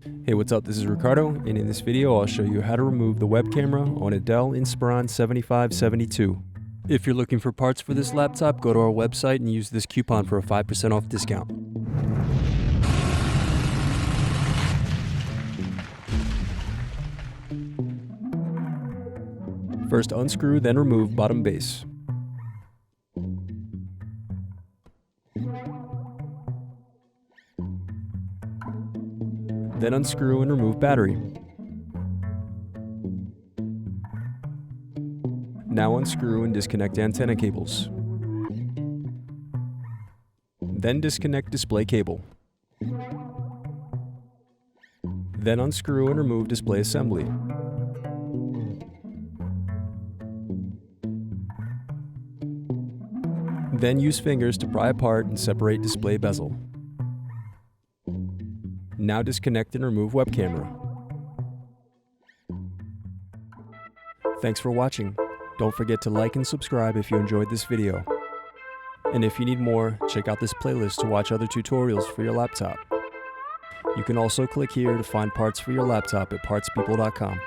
Hey, what's up? This is Ricardo, and in this video I'll show you how to remove the web camera on a Dell Inspiron 7572. If you're looking for parts for this laptop, go to our website and use this coupon for a 5% off discount. First unscrew, then remove bottom base. Then unscrew and remove battery. Now unscrew and disconnect antenna cables. Then disconnect display cable. Then unscrew and remove display assembly. Then use fingers to pry apart and separate display bezel. Now disconnect and remove web camera. Thanks for watching. Don't forget to like and subscribe if you enjoyed this video. And if you need more, check out this playlist to watch other tutorials for your laptop. You can also click here to find parts for your laptop at partspeople.com.